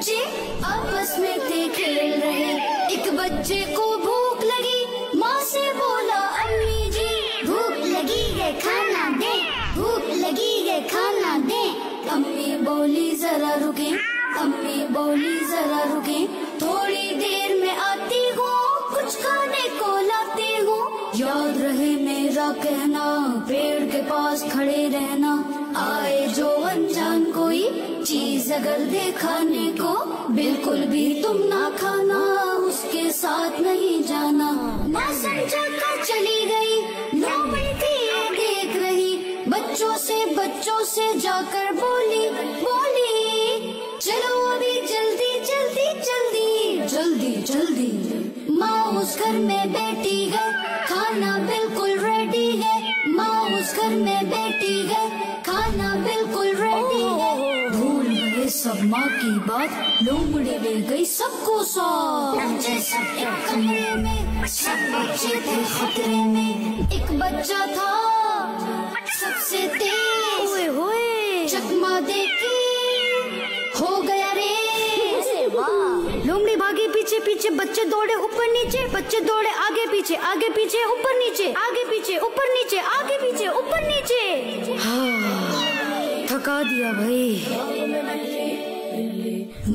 बच्चे आपस में थे खेल रहे, एक बच्चे को भूख लगी, माँ से बोला अम्मी जी भूख लगी है खाना दे, भूख लगी है खाना दे। अम्मी बोली जरा रुके, अम्मी बोली जरा रुके, थोड़ी देर में आती हूँ, कुछ खाने को लाती हूँ। याद रहे मेरा कहना, पेड़ के पास खड़े रहना, आए जो अनजान कोई चीज अगर दे खाने को, बिल्कुल भी तुम ना खाना, उसके साथ नहीं जाना। माँ समझा कर चली गई, लोमड़ी थी ये देख रही, बच्चों से जाकर बोली चलो अभी जल्दी जल्दी जल्दी जल्दी जल्दी। माँ उस घर में बैठी है, खाना बिल्कुल रेडी है, माँ उस घर में बैठी है, खाना बिल्कुल रेडी है। भूल गए सब माँ की बात, लोमड़ी ले गई सबको साथ। बच्चे सब एक कमरे में, सब बच्चे थे खतरे में, एक बच्चा था सबसे तेज, चकमा देके हो गया रे। लोमड़ी भागी पीछे पीछे, बच्चे दौड़े ऊपर नीचे, बच्चे दौड़े आगे पीछे ऊपर नीचे, आगे पीछे ऊपर नीचे, आगे पीछे ऊपर नीचे। हाँ, थका दिया भाई।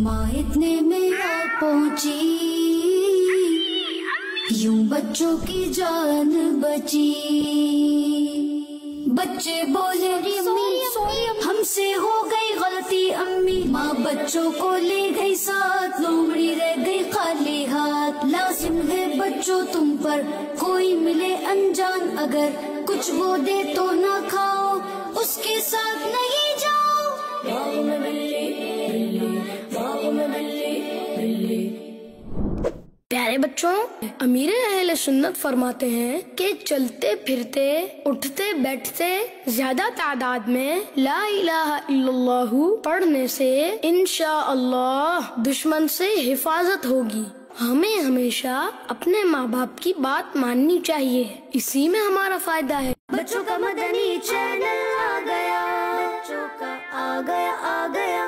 माँ इतने में आ पहुँची, यूं बच्चों की जान बची। बच्चे बोले हमसे हो गई गलती अम्मी, माँ बच्चों को ले गई साथ, लोमड़ी रह गई खाली हाथ। लाजिम है बच्चों तुम पर कोई मिले अनजान, अगर कुछ वो दे तो ना खाओ, उसके साथ नहीं जाओ। बाग में बिल्ली बिल्ली, बाग में बिल्ली बिल्ली। प्यारे बच्चों, अमीर अहले सुन्नत फरमाते हैं कि चलते फिरते उठते बैठते ज्यादा तादाद में ला इलाहा इल्लल्लाहु पढ़ने से इंशाअल्लाह दुश्मन से हिफाजत होगी। हमें हमेशा अपने माँ बाप की बात माननी चाहिए, इसी में हमारा फायदा है। बच्चों का मदनी चैनल आ गया, बच्चों का आ गया